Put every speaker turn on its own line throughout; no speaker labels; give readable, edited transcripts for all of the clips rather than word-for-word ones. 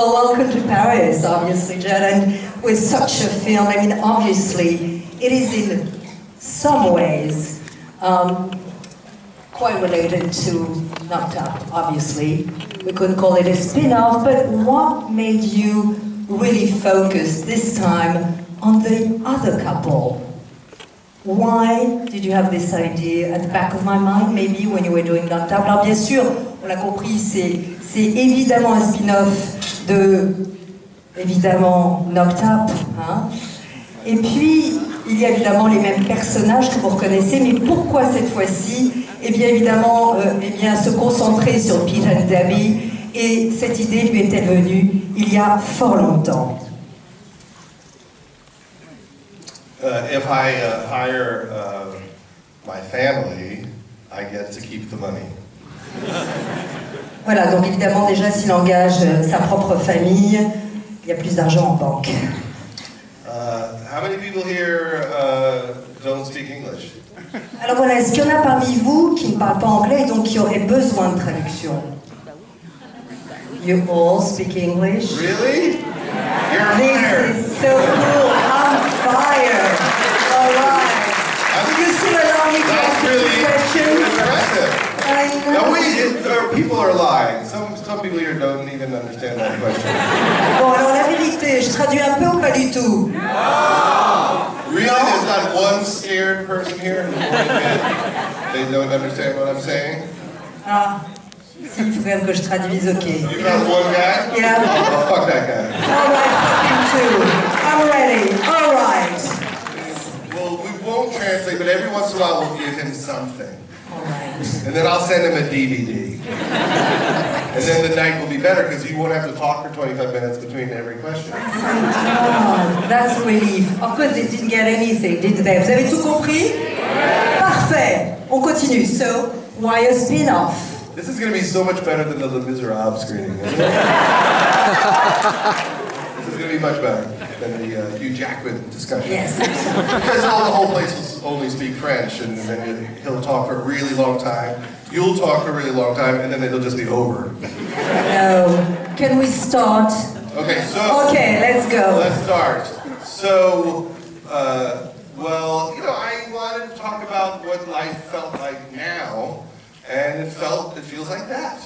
Well, welcome to Paris, obviously, Jed, and with such a film, I mean, obviously, it is in some ways quite related to Knocked Up, obviously. We couldn't call it a spin-off, but what made you really focus this time on the other couple? Why did you have this idea at the back of my mind, maybe, when you were doing Knocked Up? Alors, bien sûr, on l'a compris, c'est évidemment un spin-off de, évidemment, Knocked Up, hein. Et puis, il y a évidemment les mêmes personnages que vous reconnaissez, mais pourquoi cette fois-ci? Eh bien, évidemment, se concentrer sur Pete and Debbie, et cette idée lui était venue il y a fort longtemps.
If I hire my family, I get to keep the money.
Voilà, donc évidemment, déjà, s'il engage sa propre famille, il y a plus d'argent en banque.
How many people here don't speak English?
Alors voilà, est-ce qu'il y en a parmi vous qui ne parlent pas anglais et donc qui auraient besoin de traduction? You all speak English?
Really? You're fired.
This is so cool. I'm fired. All right. Will you still allow me to ask you questions?
Impressive.
I know.
People are lying. Some people here don't even understand that question.
Bon, alors la vérité, je traduis un peu ou pas du tout?
Really? There's not one scared person here who they don't understand what I'm saying?
Ah, si, il faut quand même que je traduise, ok.
You found one guy?
Yeah.
Oh, fuck that guy.
All right, fuck him too. I'm ready. All right.
Well, we won't translate, but every once in a while we'll give him something.
All right.
And then I'll send him a DVD. And then the night will be better because you won't have to talk for 25 minutes between every question.
Oh, that's a relief. Of course, they didn't get anything, did they? Vous avez tout compris? Parfait. On continue. So, why a spin-off?
This is going to be so much better than the Les Miserables screening, isn't it? This is going to be much better than the Hugh Jackman discussion.
Yes.
Because the whole place will only speak French, and then he'll talk for a really long time. You'll talk for a really long time, and then it'll just be over.
No. Can we start?
Okay, so...
Okay, let's go.
Let's start. So, well, you know, I wanted to talk about what life felt like now, and it feels like that.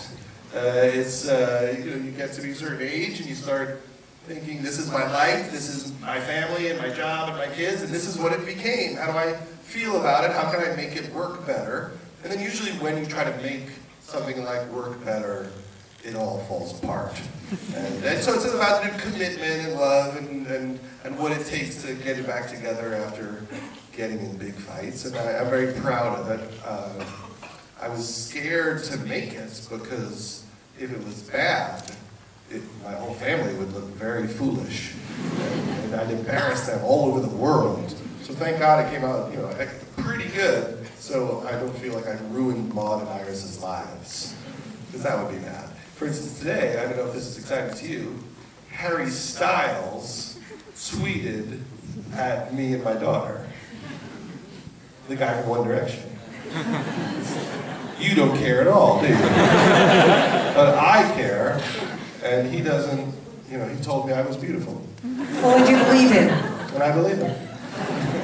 You know, you get to be a certain age, and you start thinking, this is my life, this is my family, and my job, and my kids, and this is what it became. How do I feel about it? How can I make it work better? And then usually when you try to make something like work better, it all falls apart. And so it's about the commitment and love and what it takes to get it back together after getting in big fights. And I'm very proud of it. I was scared to make it because if it was bad, my whole family would look very foolish. And I'd embarrass them all over the world. So thank God it came out, you know, pretty good. So I don't feel like I've ruined Maud and Iris's lives. Because that would be bad. For instance, today, I don't know if this is exciting to you, Harry Styles tweeted at me and my daughter. The guy from One Direction. You don't care at all, do you? But I care, and he doesn't, you know, he told me I was beautiful.
Or would you believe him?
And I believe him.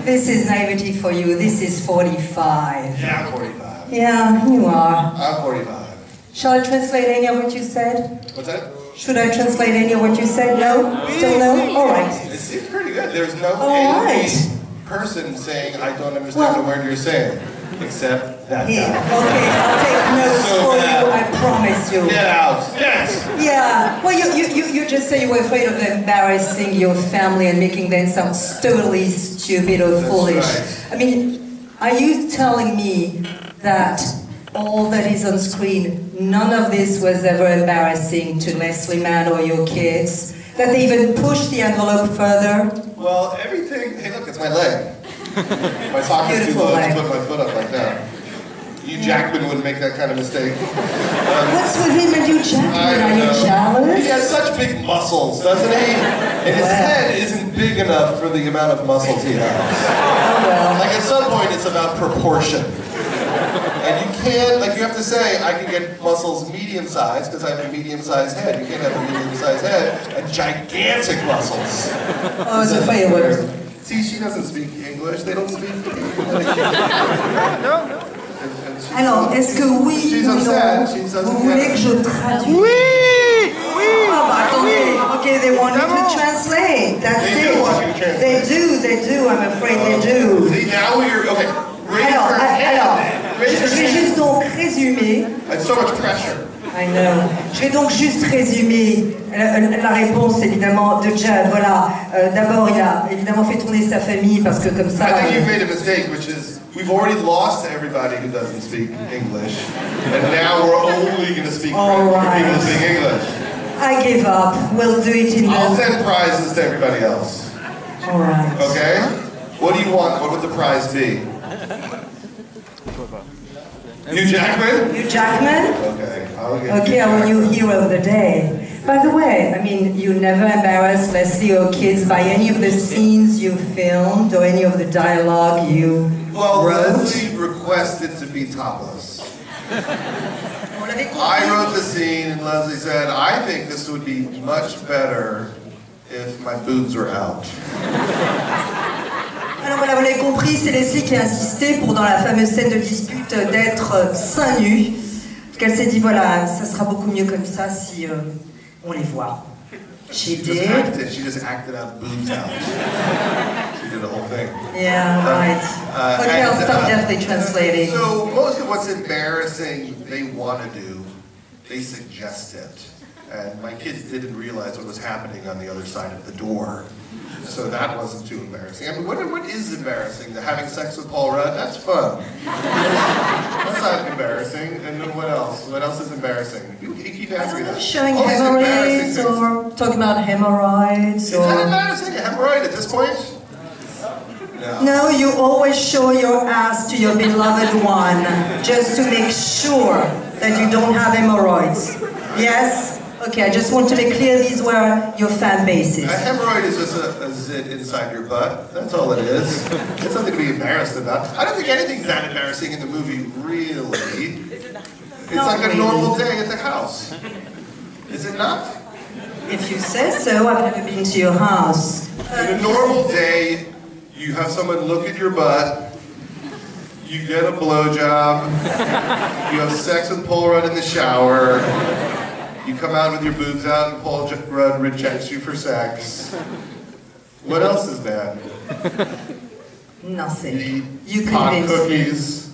This is naivety for you. This is 45.
Yeah, I'm 45.
Yeah, you are.
I'm 45.
Shall I translate any of what you said?
What's that?
Should I translate any of what you said? No? Still no? All right.
It seems pretty good. There's no
All
angry
right.
person saying, I don't understand the word you're saying, except that
Here.
guy.
Okay, I'll take notes
So
for
bad.
you, I promise you.
Get out. Yes.
Yeah, well, you just say you were afraid of embarrassing your family and making them sound totally stupid or
That's
foolish.
right.
I mean, are you telling me that all that is on screen, none of this was ever embarrassing to Leslie Mann or your kids? That they even pushed the envelope further?
Well, everything, hey look, it's my leg. My sock is too
Beautiful
low
leg.
to put my foot up like that. Hugh Jackman wouldn't make that kind of mistake.
What's with him and you, Jackman?
I
Are
don't
you
know.
jealous?
He has such big muscles, doesn't he? And his head isn't big enough for the amount of muscles he has.
Oh well.
Like at some point, it's about proportion. And you can't, like you have to say, I can get muscles medium-sized because I have a medium-sized head. You can't have a medium-sized head and gigantic muscles.
Oh, it's a fireworks.
See, she doesn't speak English. They don't speak English.
Alors, est-ce que oui ou non, vous voulez que je traduise?
Oui! Oui!
Ah, bah, attendez. Okay, they want me to translate. That's
They
it.
do want you to translate.
They do. I'm afraid they do.
See, now we're, okay, raise
Alors,
your hand. Raise your
je vais
hand.
juste donc résumer.
That's so much pressure.
I know. Je vais donc juste résumer la réponse évidemment de Jad. Voilà. D'abord, il a évidemment fait tourner sa famille parce que comme ça.
I think you've made a mistake, which is we've already lost everybody who doesn't speak English, and now we're only going to speak
All
French for
right.
people who speak English.
I give up. We'll do it in
I'll
the.
send prizes to everybody else.
All right.
Okay? What do you want? What would the prize be? Hugh Jackman?
Hugh Jackman?
Okay, I'll get
Okay,
Hugh
our new
Jackman.
hero of the day. By the way, I mean, you never embarrassed Leslie or kids by any of the scenes you filmed or any of the dialogue you
Well,
wrote?
Leslie requested to be topless. I wrote the scene and Leslie said, I think this would be much better if my boobs were out.
Alors voilà, vous l'avez compris, c'est Leslie qui a insisté pour, dans la fameuse scène de dispute, d'être seins nus. Parce qu'elle s'est dit, voilà, ça sera beaucoup mieux comme ça si on les voit. She
She just acted out boobs out. She did the whole thing.
Yeah, right. Okay, I'll stop definitely translating.
So most of what's embarrassing they want to do, they suggest it. And my kids didn't realize what was happening on the other side of the door. So that wasn't too embarrassing. I mean, what is embarrassing? Having sex with Paul Rudd? That's fun. That's not embarrassing. And then what else? What else is embarrassing? You keep asking that.
Showing
All these
hemorrhoids
embarrassing
or talking about hemorrhoids
Is that
or...
embarrassing? A hemorrhoid at this point? No.
No, you always show your ass to your beloved one just to make sure that you don't have hemorrhoids. Yes? Okay, I just want to make clear these were your fan bases.
A hemorrhoid is just a zit inside your butt. That's all it is. It's nothing to be embarrassed about. I don't think anything's that embarrassing in the movie, really. It's
Not
like a
really.
normal day at the house. Is it not?
If you say so, I've never been to your house.
In a normal day, you have someone look at your butt, you get a blowjob, you have sex with Paul Rudd in the shower, you come out with your boobs out and Paul Rudd rejects you for sex. What else is bad?
Nothing. You
Pot
convinced me.
cookies.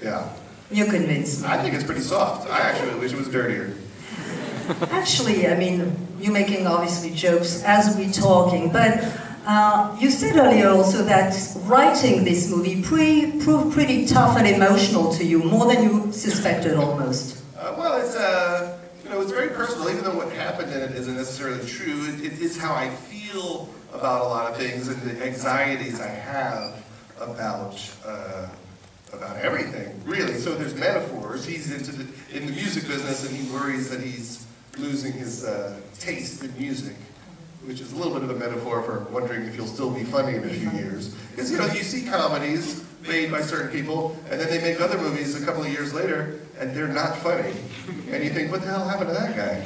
Yeah.
You convinced me.
I think it's pretty soft. I actually wish it was dirtier.
Actually, I mean, you're making obviously jokes as we're talking, but you said earlier also that writing this movie proved pretty tough and emotional to you, more than you suspected almost.
Well, it's it's very personal. Even though what happened in it isn't necessarily true, it is how I feel about a lot of things and the anxieties I have about everything, really. So there's metaphors. He's in the music business, and he worries that he's losing his taste in music, which is a little bit of a metaphor for wondering if he'll still be funny in a few years. Because you see comedies made by certain people, and then they make other movies a couple of years later, and they're not funny. And you think, what the hell happened to that guy?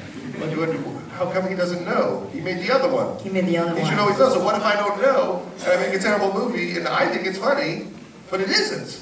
How come he doesn't know? He made the other one.
He made the other
He
one.
should always know. So what if I don't know, and I make a terrible movie, and I think it's funny, but it isn't?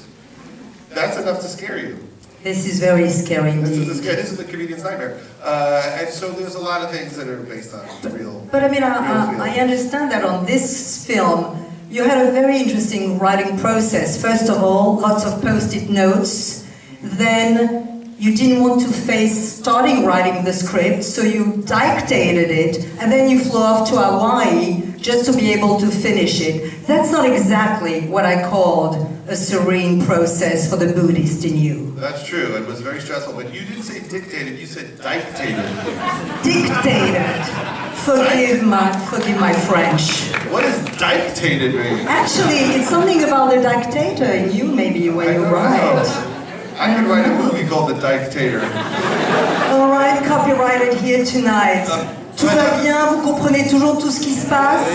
That's enough to scare you.
This is very scary
This
indeed.
is the comedian's nightmare. And so there's a lot of things that are based on real.
But I mean,
real
I
feelings.
understand that on this film, you had a very interesting writing process. First of all, lots of post-it notes. Then you didn't want to face starting writing the script, so you dictated it, and then you flew off to Hawaii just to be able to finish it. That's not exactly what I called a serene process for the Buddhist in you.
That's true. It was very stressful, but you didn't say dictated. You said dictated.
Dictated. Forgive my French.
What does dictated mean?
Actually, it's something about the dictator in you, maybe, when
I
you
don't
write.
know. I could write a movie called The Dictator.
All right, copyrighted here tonight. Tout va bien, vous comprenez toujours tout ce qui se passe?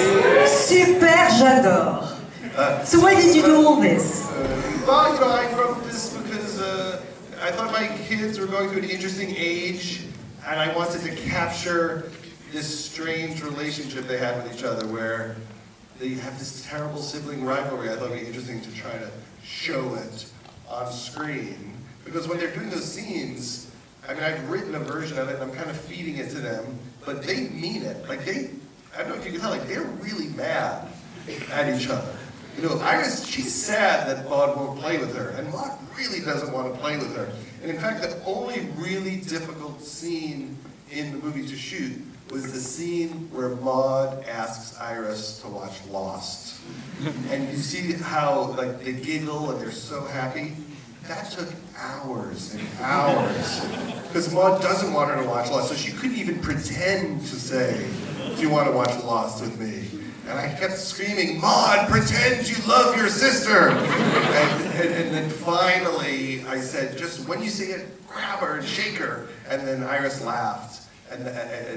Super, j'adore. So why did you do all this?
Well, I wrote this because I thought my kids were going through an interesting age, and I wanted to capture this strange relationship they had with each other, where they have this terrible sibling rivalry. I thought it would be interesting to try to show it on screen. Because when they're doing those scenes, I mean, I've written a version of it, and I'm kind of feeding it to them, but they mean it. Like, I don't know if you can tell, like, they're really mad at each other. You know, Iris, she's sad that Maud won't play with her, and Maud really doesn't want to play with her. And in fact, the only really difficult scene in the movie to shoot was the scene where Maud asks Iris to watch Lost. And you see how, like, they giggle and they're so happy. That took hours and hours. Because Maud doesn't want her to watch Lost, so she couldn't even pretend to say, "Do you want to watch Lost with me?" And I kept screaming, "Maud, pretend you love your sister!" And then finally I said, "Just when you see it, grab her and shake her." And then Iris laughed, and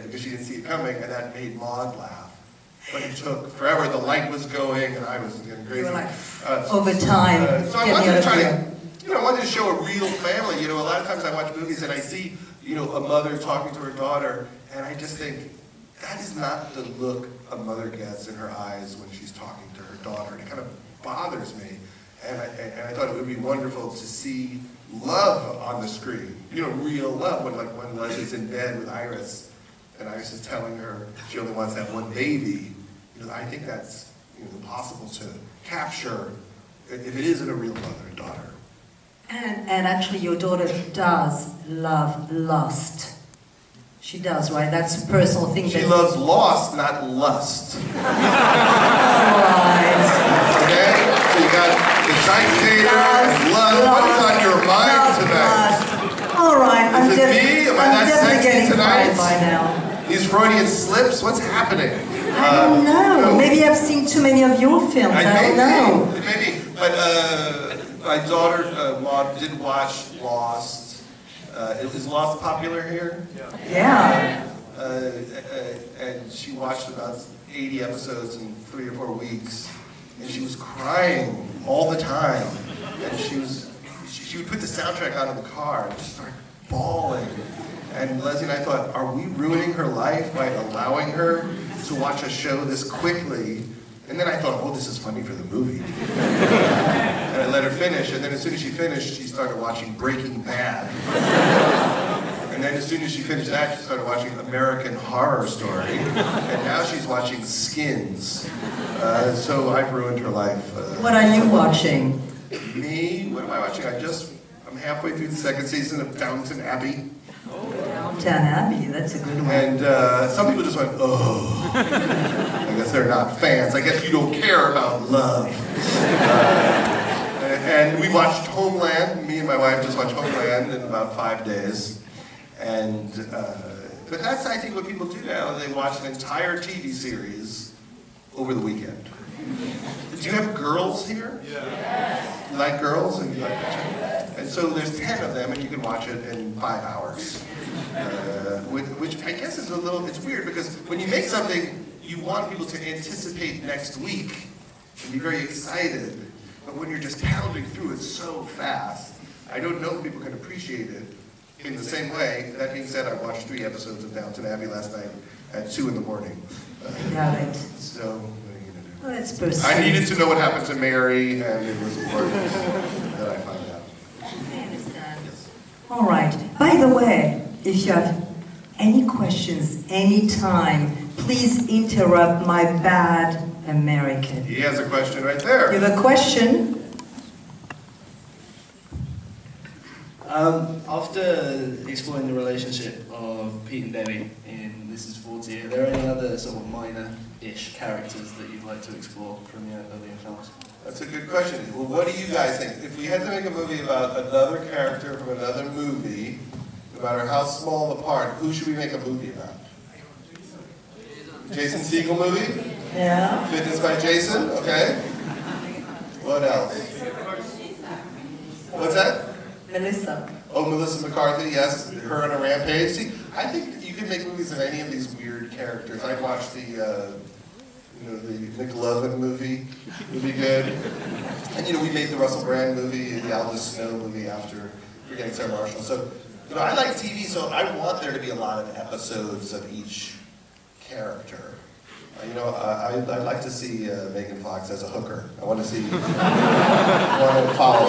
because she didn't see it coming, and that made Maud laugh. But it took forever. The light was going, and I was getting crazy.
You were like, over time.
So I wanted to try to, I wanted to show a real family. A lot of times I watch movies and I see, a mother talking to her daughter, and I just think, that is not the look a mother gets in her eyes when she's talking to her daughter. It kind of bothers me. And I thought it would be wonderful to see love on the screen. Real love. When Leslie's in bed with Iris, and Iris is telling her she only wants to have one baby. I think that's possible to capture if it isn't a real mother and daughter.
And actually your daughter does love Lost. She does, right? That's a personal thing.
She loves Lost, not lust.
Alright.
Okay? So you got the dictator and lust. What is on your mind tonight?
Alright, I'm
me? Am I that
definitely
sexy
getting
tonight?
fired by now.
These Freudian slips? What's happening?
I don't know. Maybe I've seen too many of your films. I don't know.
Maybe. But my daughter, Maud, did watch Lost. Is Lost popular here?
Yeah.
And she watched about 80 episodes in 3 or 4 weeks, and she was crying all the time. And she would put the soundtrack on in the car and just start bawling. And Leslie and I thought, are we ruining her life by allowing her to watch a show this quickly? And then I thought, oh, this is funny for the movie. And I let her finish, and then as soon as she finished, she started watching Breaking Bad. And then as soon as she finished that, she started watching American Horror Story. And now she's watching Skins. So I've ruined her life.
What are you watching?
Me? What am I watching? I'm halfway through the 2nd season of Downton Abbey.
Downton Abbey, that's a good one.
And some people just went, oh. I guess they're not fans. I guess you don't care about love. And we watched Homeland. Me and my wife just watched Homeland in about 5 days. And, but that's, I think, what people do now. They watch an entire TV series over the weekend. Do you have girls here? Yeah. You like girls? And you like that? And so there's 10 of them, and you can watch it in 5 hours. Which I guess is it's weird, because when you make something, you want people to anticipate next week and be very excited. But when you're just pounding through it so fast, I don't know if people can appreciate it in the same way. That being said, I watched 3 episodes of Downton Abbey last night at 2 in the morning.
Got it.
So, what are you going to do?
Well, that's personal.
I needed to know what happened to Mary, and it was important that I find out.
I understand. Yes. All right. By the way, if you have any questions anytime, please interrupt my bad American.
He has a question right there.
You have a question?
After exploring the relationship of Pete and Debbie in This Is 40, are there any other sort of minor-ish characters that you'd like to explore from your earlier films?
That's a good question. Well, what do you guys think? If we had to make a movie about another character from another movie, no matter how small the part, who should we make a movie about? Jason Segel movie?
Yeah.
Fitness by Jason? Okay. What else? What's that?
Melissa.
Oh, Melissa McCarthy, yes. Her on a rampage. See, I think you can make movies of any of these weird characters. I'd watch the Nick Lovin movie. Would be good. And we made the Russell Brand movie, the Aldous Snow movie after forgetting Sarah Marshall. So, I like TV, so I want there to be a lot of episodes of each character. I'd like to see Megan Fox as a hooker. I want to see, want to follow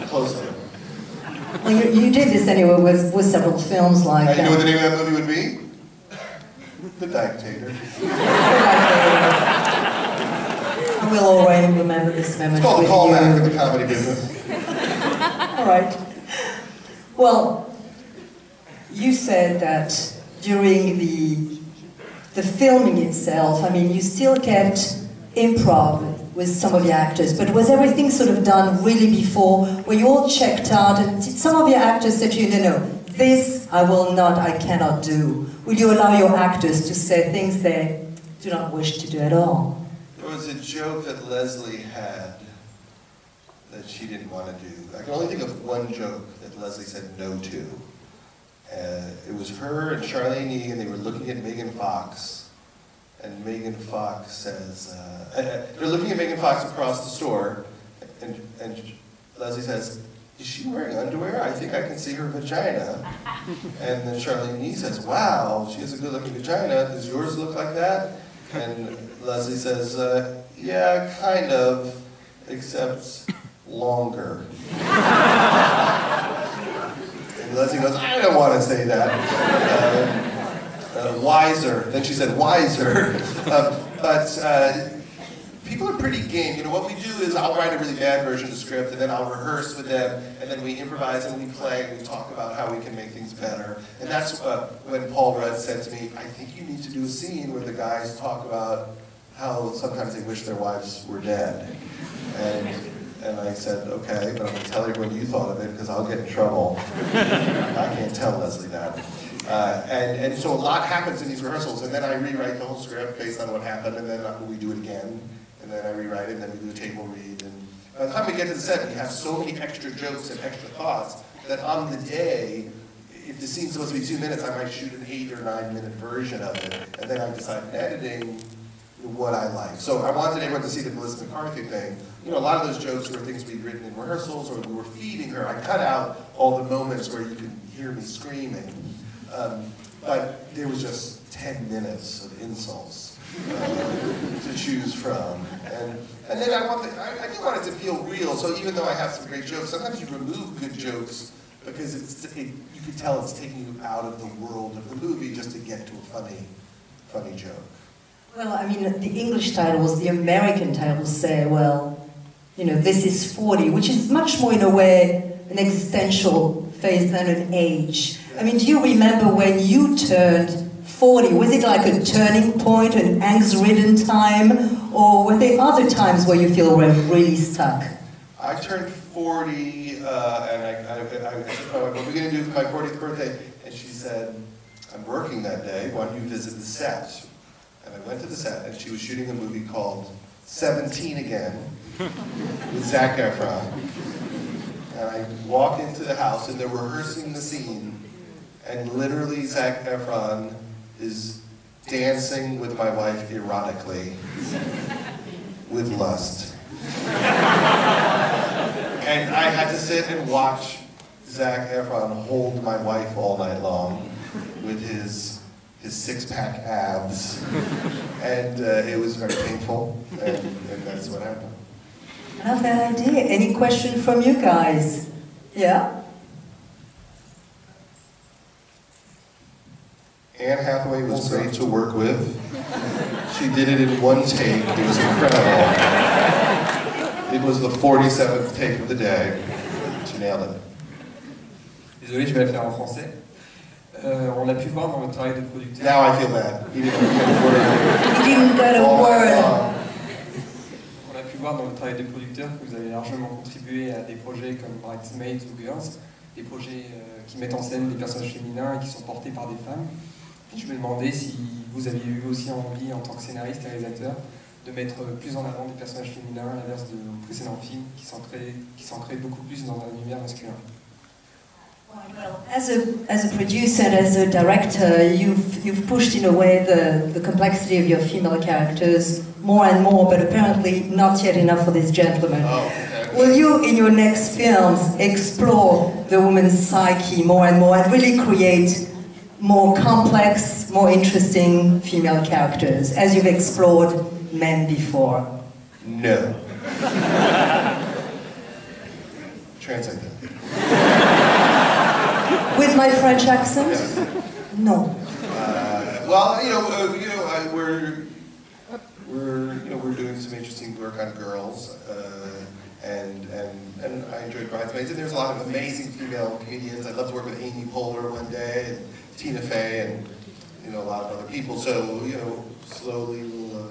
closely.
Well, you did this anyway with several films like...
You know what the name of that movie would be? The Dictator.
I will always remember this moment.
It's called a callback in the comedy business.
All right. Well, you said that during the filming itself, I mean, you still kept improv with some of your actors, but was everything sort of done really before? Were you all checked out? And did some of your actors say to you, no, this I cannot do? Will you allow your actors to say things they do not wish to do at all?
There was a joke that Leslie had that she didn't want to do. I can only think of one joke that Leslie said no to. It was her and Charlene Yee, and they were looking at Megan Fox. And Megan Fox says, they're looking at Megan Fox across the store, and Leslie says, is she wearing underwear? I think I can see her vagina. And then Charlene Yee says, wow, she has a good looking vagina. Does yours look like that? And Leslie says, yeah, kind of, except longer. And Leslie goes, I don't want to say that. Wiser. Then she said, wiser. But people are pretty game. What we do is I'll write a really bad version of the script, and then I'll rehearse with them, and then we improvise and we play, and we talk about how we can make things better. And that's when Paul Rudd said to me, I think you need to do a scene where the guys talk about how sometimes they wish their wives were dead. And I said, okay, but I'm going to tell everyone you thought of it, because I'll get in trouble. I can't tell Leslie that. And so a lot happens in these rehearsals, and then I rewrite the whole script based on what happened, and then we do it again, and then I rewrite it, and then we do a table read. And by the time we get to the set, we have so many extra jokes and extra thoughts that on the day, if the scene's supposed to be 2 minutes, I might shoot an 8 or 9 minute version of it, and then I decide in editing what I like. So I wanted everyone to see the Melissa McCarthy thing. A lot of those jokes were things we'd written in rehearsals, or we were feeding her. I cut out all the moments where you could hear me screaming. But there was just 10 minutes of insults to choose from. And then I do want it to feel real, so even though I have some great jokes, sometimes you remove good jokes because you can tell it's taking you out of the world of the movie just to get to a funny joke.
Well, I mean, the English titles, the American titles say, well, this is 40, which is much more, in a way, an existential phase than an age. I mean, do you remember when you turned 40? Was it like a turning point, an angst-ridden time? Or were there other times where you feel really stuck?
I turned 40, and I what are we going to do for my 40th birthday? And she said, I'm working that day, why don't you visit the set? And I went to the set, and she was shooting a movie called 17 Again, with Zac Efron. And I walk into the house, and they're rehearsing the scene, and literally Zac Efron is dancing with my wife erotically, with lust. And I had to sit and watch Zac Efron hold my wife all night long with his six-pack abs, and it was very painful, and that's what happened.
I love that idea. Any question from you guys? Yeah?
Anne Hathaway was great to work with. She did it in one take. It was incredible. It was the 47th take of the day. She nailed it.
Désolé, je vais la faire en français. On a pu voir dans votre travail de producteur.
Now I feel bad. He didn't get a word.
He didn't get a word.
On a pu voir dans votre travail de producteur que vous avez largement contribué à des projets comme Bridesmaids ou Girls, des projets qui mettent en scène des personnages féminins et qui sont portés par des femmes. Je me demandais si vous aviez eu aussi envie, en tant que scénariste et réalisateur, de mettre plus en avant des personnages féminins, à l'inverse de précédents films qui s'ancraient beaucoup plus dans un univers masculin.
Well, as a producer and as a director, you've pushed in a way the complexity of your female characters more and more, but apparently not yet enough for this gentleman.
Oh, okay.
Will you, in your next films, explore the woman's psyche more and more and really create more complex, more interesting female characters, as you've explored men before?
No. Translate that.
With my French accent?
Yes.
No.
Well, we're doing some interesting work on girls, and I enjoyed Bridesmaids. And there's a lot of amazing female comedians. I'd love to work with Amy Poehler one day, and Tina Fey, and a lot of other people. So slowly we'll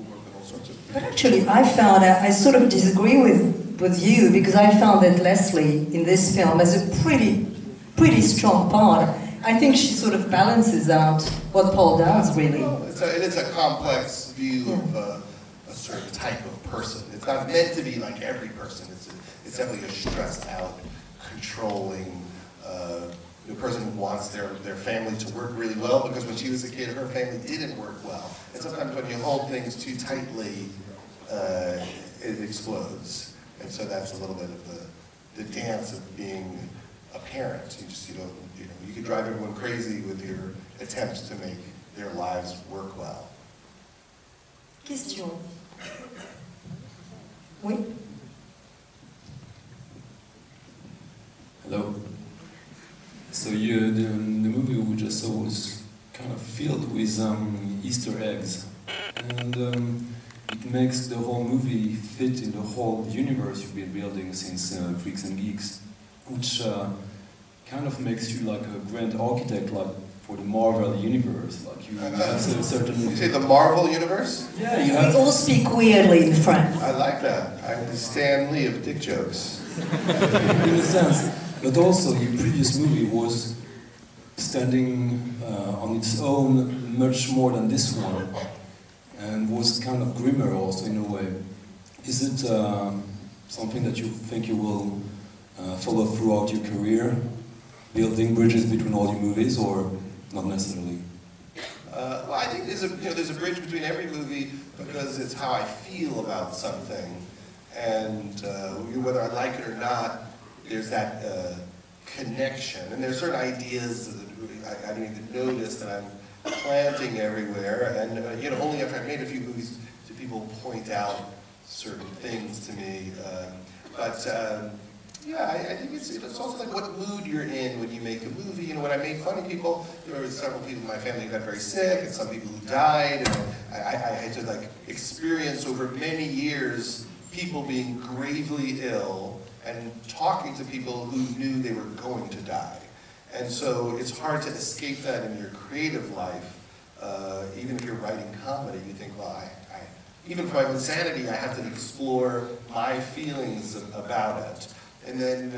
work with all sorts of.
But actually, I sort of disagree with you, because I found that Leslie in this film has a pretty strong part. I think she sort of balances out what Paul does, really.
Well, it is a complex view of a certain type of person. It's not meant to be like every person. It's definitely a stressed out, controlling person who wants their family to work really well, because when she was a kid, her family didn't work well. And sometimes when you hold things too tightly, it explodes. And so that's a little bit of the dance of being a parent. You could drive everyone crazy with your attempts to make their lives work well.
Question. Oui?
Hello. So the movie we just saw was kind of filled with Easter eggs, and it makes the whole movie fit in the whole universe you've been building since Freaks and Geeks, which kind of makes you like a grand architect, like for the Marvel universe. Like you have a certain.
You say the Marvel universe?
Yeah, you
We
have.
all speak weirdly in French.
I like that. I'm the Stan Lee of dick jokes.
In a sense, but also your previous movie was standing on its own much more than this one, and was kind of grimmer also in a way. Is it something that you think you will follow throughout your career, building bridges between all your movies, or not necessarily?
Well, I think there's a bridge between every movie, because it's how I feel about something, and whether I like it or not, there's that connection. And there's certain ideas that I don't even notice that I'm planting everywhere, and only after I've made a few movies do people point out certain things to me. Yeah, I think it's also like what mood you're in when you make a movie. When I made Funny People, there were several people in my family who got very sick, and some people who died, and I had to experience over many years people being gravely ill and talking to people who knew they were going to die. And so it's hard to escape that in your creative life. Even if you're writing comedy, you think, well, even for my own sanity, I have to explore my feelings about it. And then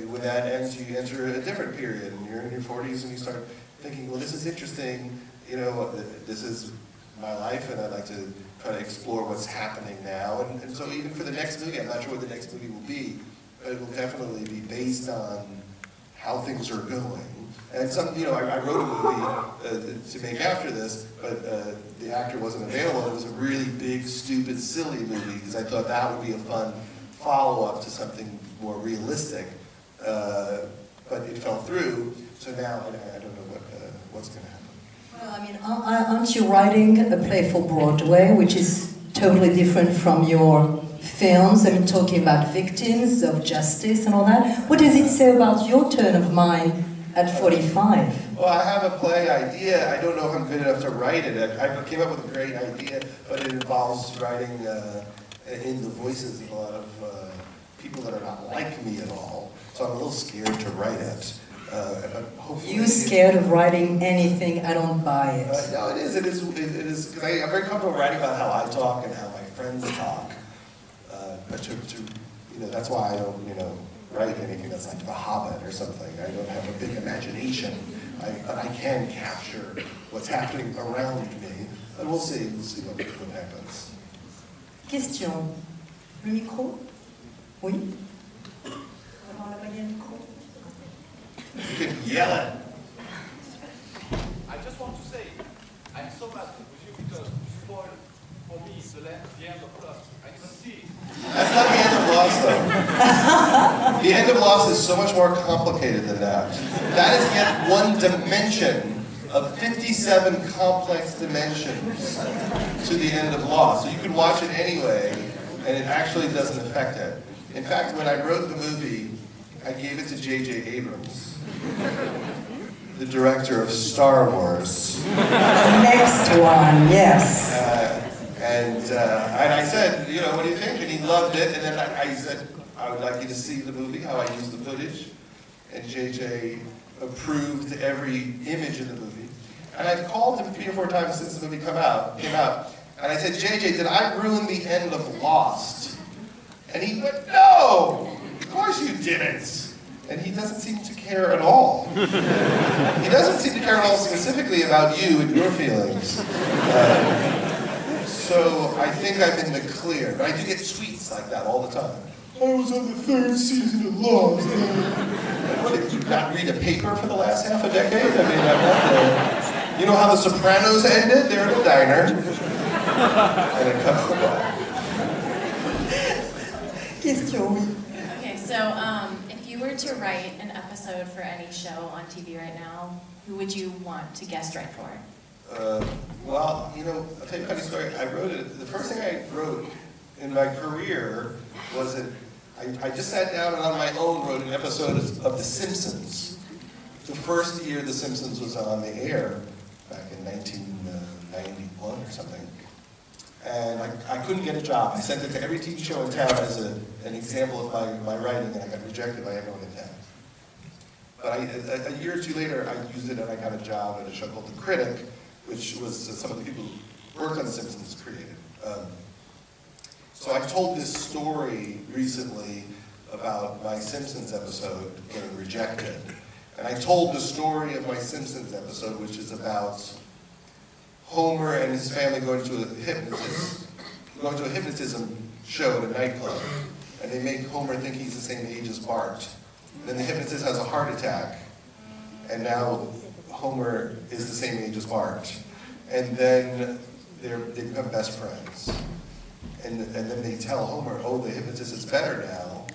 when that ends, you enter a different period, and you're in your 40s, and you start thinking, well, this is interesting, this is my life, and I'd like to try to explore what's happening now. And so even for the next movie, I'm not sure what the next movie will be, but it will definitely be based on how things are going. And I wrote a movie to make after this, but the actor wasn't available. It was a really big, stupid, silly movie, because I thought that would be a fun follow-up to something more realistic, but it fell through. So now I don't know what's going to happen.
Well, aren't you writing a play for Broadway, which is totally different from your films? Talking about victims of justice and all that. What does it say about your turn of mind at 45?
Well, I have a play idea. I don't know if I'm good enough to write it. I came up with a great idea, but it involves writing in the voices of a lot of people that are not like me at all. So I'm a little scared to write it. But hopefully
You scared of writing anything? I don't buy it.
No, it is, because I'm very comfortable writing about how I talk and how my friends talk. But that's why I don't, write anything that's like The Hobbit or something. I don't have a big imagination, but I can capture what's happening around me. And we'll see what happens.
Question. Le micro? Oui? Alors là-bas, il y a un micro.
You can yell it.
I just want to say, I'm so mad with you because you spoiled for me the end of Lost. I didn't see it.
That's not the end of Lost. Lost, though. The end of Lost is so much more complicated than that. That is yet one dimension of 57 complex dimensions to the end of Lost. So you can watch it anyway, and it actually doesn't affect it. In fact, when I wrote the movie, I gave it to J.J. Abrams, the director of Star Wars.
The next one, yes.
And I said, you know, what do you think? And he loved it. And then I said, I would like you to see the movie, how I used the footage. And JJ approved every image in the movie. And I've called him 3 or 4 times since the movie came out. And I said, JJ, did I ruin the end of Lost? And he went, no, of course you didn't. And he doesn't seem to care at all. He doesn't seem to care at all specifically about you and your feelings. So I think I'm in the clear, but I do get tweets like that all the time. I was on the 3rd season of Lost. What, did you not read a paper for the last half a decade? I mean, I'm not there. You know how The Sopranos ended? They're in a diner. And it cuts the ball.
Question, oui.
Okay, so if you were to write an episode for any show on TV right now, who would you want to guest write for?
Well, you know, I'll tell you a funny story. I wrote it, the first thing I wrote in my career was that I just sat down and on my own wrote an episode of The Simpsons. The first year The Simpsons was on the air, back in 1991 or something. And I couldn't get a job. I sent it to every TV show in town as an example of my writing, and I got rejected by everyone in town. But a year or two later, I used it and I got a job at a show called The Critic, which was some of the people who worked on The Simpsons created. So I told this story recently about my Simpsons episode getting rejected. And I told the story of my Simpsons episode, which is about Homer and his family going to a hypnotism show at a nightclub. And they make Homer think he's the same age as Bart. And then the hypnotist has a heart attack. And now Homer is the same age as Bart. And then they become best friends. And then they tell Homer, oh, the hypnotist is better now.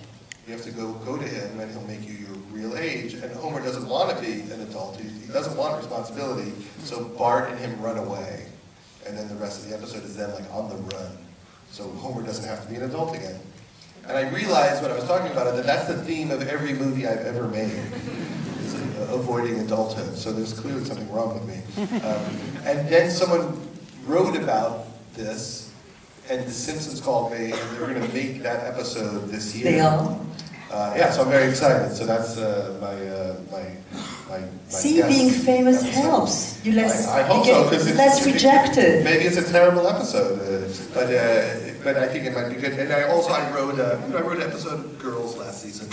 You have to go to him and he'll make you your real age. And Homer doesn't want to be an adult. He doesn't want responsibility. So Bart and him run away. And then the rest of the episode is them like on the run. So Homer doesn't have to be an adult again. And I realized when I was talking about it that that's the theme of every movie I've ever made. Is avoiding adulthood. So there's clearly something wrong with me. And then someone wrote about this. And The Simpsons called me, and they're going to make that episode this year.
They are?
Yeah, so I'm very excited. So that's my
See,
guest
being famous
episode.
helps. You less,
I hope
you
so,
get
because
less rejected.
Maybe it's a terrible episode, but I think it might be good. And I wrote an episode of Girls last season,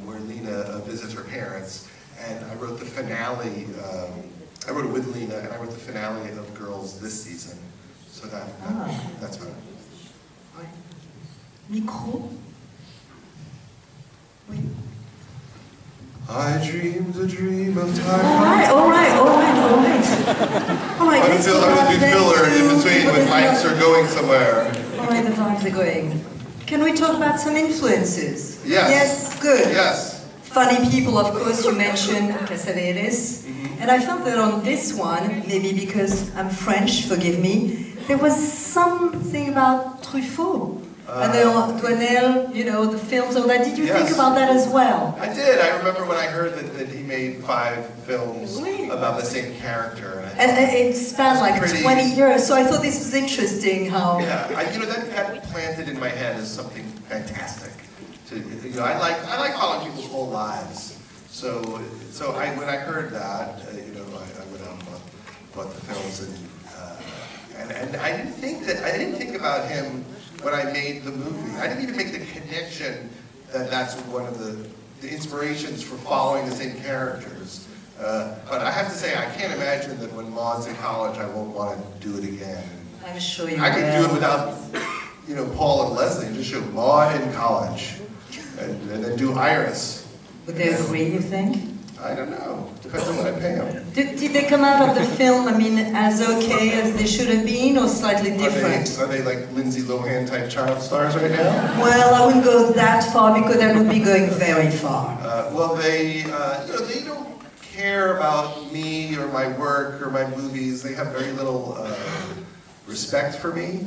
where Lena visits her parents, and I wrote the finale. I wrote it with Lena, and I wrote the finale of Girls this season. So that's fun.
Micro? Oui.
I dreamed a dream of time.
All right. Oh my,
I'm
let's
going to do filler in between when mics are going somewhere.
All right, the vibes are going. Can we talk about some influences?
Yes.
Yes, good.
Yes.
Funny people, of course, you mentioned Casavetes. And I felt that on this one, maybe because I'm French, forgive me, there was something about Truffaut. And Douanel, you know, the films, all that. Did you think about that as well?
I did. I remember when I heard that he made 5 films about the same character.
And it spanned like 20 years, so I thought this was interesting how...
Yeah, that got planted in my head as something fantastic. I like following people's whole lives. So when I heard that, I went out and bought the films, and I didn't think about him when I made the movie. I didn't even make the connection that that's one of the inspirations for following the same characters. But I have to say, I can't imagine that when Maud's in college, I won't want to do it again.
I'm sure you will.
I could do it without, Paul and Leslie, and just show Maud in college, and then do Iris.
Would they agree, you think?
I don't know. Depends on what I pay them.
Did they come out of the film, I mean, as okay as they should have been, or slightly different?
Are they like Lindsay Lohan type child stars right now?
Well, I wouldn't go that far because that would be going very far.
Well, they don't care about me or my work or my movies. They have very little respect for me,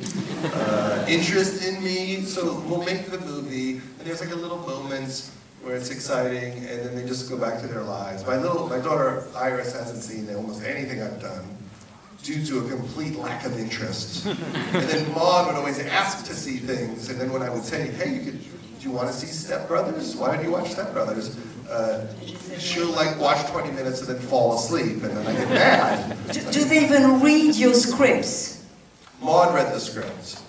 interest in me. So we'll make the movie, and there's like a little moment where it's exciting, and then they just go back to their lives. My daughter Iris hasn't seen almost anything I've done due to a complete lack of interest. And then Maud would always ask to see things, and then when I would say, hey, do you want to see Step Brothers? Why don't you watch Step Brothers? She'll like watch 20 minutes and then fall asleep, and then I get mad.
Do they even read your scripts?
Maud read the script,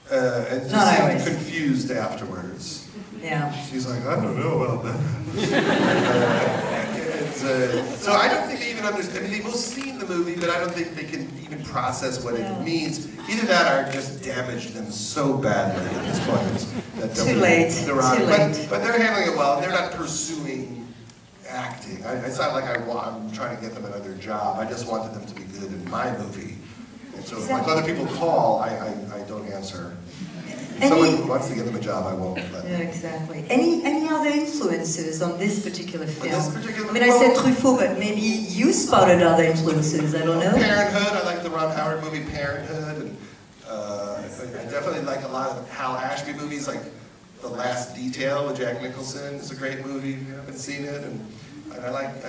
and just seemed confused afterwards.
Yeah.
She's like, I don't know about that. So I don't think they even understand. I mean, they've both seen the movie, but I don't think they can even process what it means. Either that or just damaged them so badly at this point. That
Too late.
But they're handling it well. They're not pursuing acting. It's not like I'm trying to get them another job. I just wanted them to be good in my movie. And so if like other people call, I don't answer. Someone who wants to give them a job, I won't let them.
Yeah, exactly. Any other influences on this particular film?
On this particular
I mean, I said Truffaut, but maybe you spotted other influences, I don't know.
Parenthood, I like the Ron Howard movie Parenthood, and I definitely like a lot of Hal Ashby movies, like The Last Detail with Jack Nicholson. It's a great movie if you haven't seen it, and I like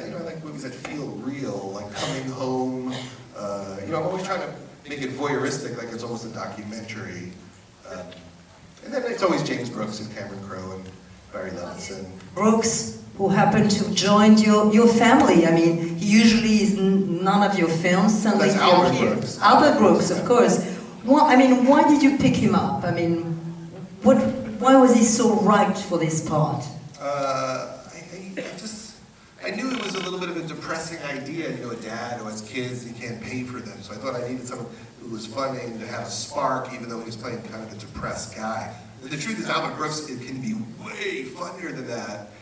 movies that feel real, like Coming Home. I'm always trying to make it voyeuristic, like it's almost a documentary. And then it's always James Brooks and Cameron Crowe and Barry Levinson.
Brooks, who happened to have joined your family. I mean, he usually is none of your films. Suddenly
That's Albert Brooks.
Albert Brooks, of course. Why did you pick him up? I mean, why was he so right for this part?
I knew it was a little bit of a depressing idea, a dad who has kids, he can't pay for them. So I thought I needed someone who was funny and to have a spark, even though he was playing kind of a depressed guy. But the truth is, Albert Brooks can be way funnier than that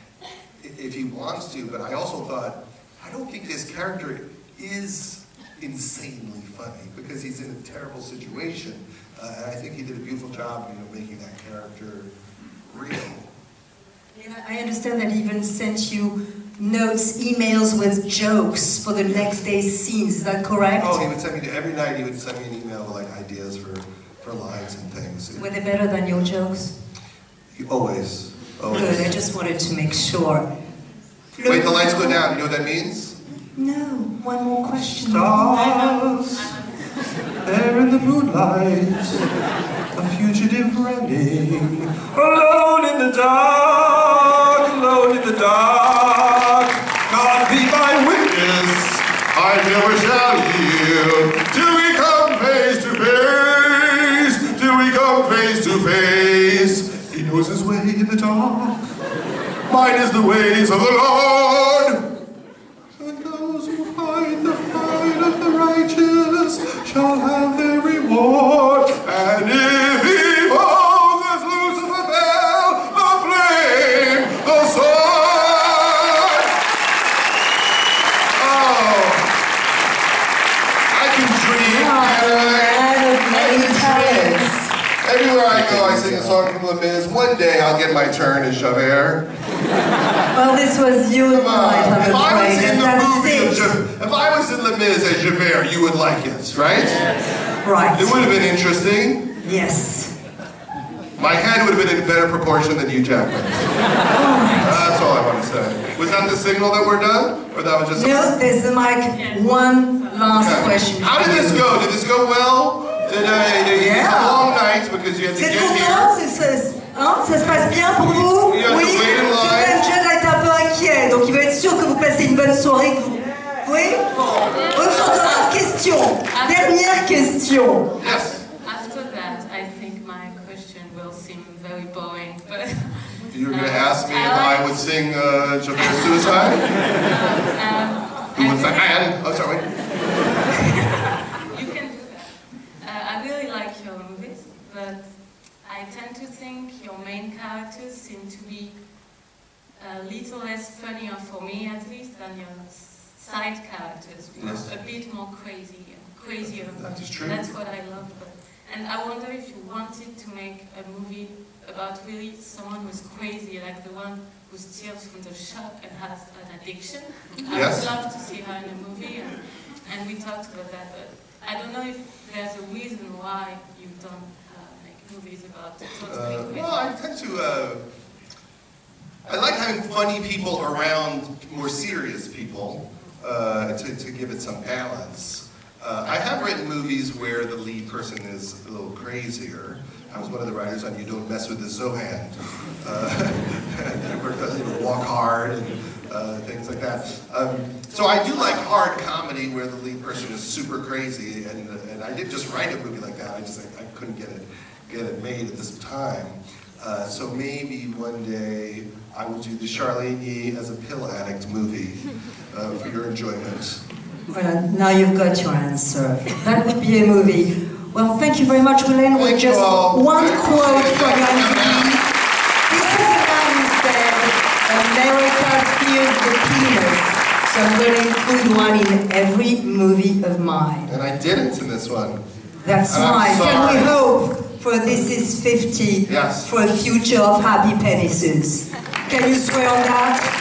if he wants to. But I also thought, I don't think this character is insanely funny because he's in a terrible situation. And I think he did a beautiful job, making that character real.
I understand that he even sent you notes, emails with jokes for the next day's scenes. Is that correct?
Oh, he would send me every night. He would send me an email with like ideas for lines and things.
Were they better than your jokes?
Always.
Good. I just wanted to make sure.
Wait, the lights go down. You know what that means?
No. One more question.
Stars, there in the moonlight, a fugitive running, alone in the dark, alone in the dark. God be my witness, I never shall yield, till we come face to face, till we come face to face. He knows his way in the dark, mine is the ways of the Lord. And those who fight the fight of the righteous shall have their reward. And if he falls as Lucifer fell, the flame, the sword. Oh, I can dream. Everywhere I go, I sing a song from Les Mis. One day I'll get my turn as Javert.
Well, this was your night, I'm afraid, and that's it.
If I was in Les Mis as Javert, you would like it, right?
Right.
It would have been interesting.
Yes.
My head would have been in better proportion than Hugh Jackman. That's all I want to say. Was that the signal that we're done? Or that was just...
No, there's the mic. One last question.
How did this go? Did this go well? Did you have long nights because you had to
Vous êtes
get here?
content? Ça se passe bien pour vous?
You have to
Oui.
wait in line.
John est un peu inquiet, donc il veut être sûr que vous passez une bonne soirée. Oui? Bon. Encore question. Dernière question.
Yes.
After that, I think my question will seem very boring, but...
You were going to ask me if I would sing Javert Suicide? Who was that man? Oh, sorry.
You can do that. I really like your movies, but I tend to think your main characters seem to be a little less funnier for me, at least, than your side characters, which
Yes.
are a bit more crazier.
That is true.
That's what I love. And I wonder if you wanted to make a movie about really someone who's crazy, like the one who steals from the shop and has an addiction. I
Yes.
would love to see her in a movie, and we talked about that, but I don't know if there's a reason why you don't make movies about totally crazy.
Well, I tend to, I like having funny people around more serious people to give it some balance. I have written movies where the lead person is a little crazier. I was one of the writers on You Don't Mess With the Zohan. Where it doesn't walk hard and things like that. So I do like hard comedy where the lead person is super crazy, and I didn't just write a movie like that. I couldn't get it made at this time. So maybe one day I will do the Charlene Yi as a pill addict movie for your enjoyment.
Well, now you've got your answer. That would be a movie. Well, thank you very much, William. With just one quote from your interview. This is a man who said, America fears the penis, so I'm going to include one in every movie of mine.
And I didn't in this one.
That's
I'm
right.
sorry.
Can we hope for This Is 50
Yes.
for a future of happy penises? Can you swear on that?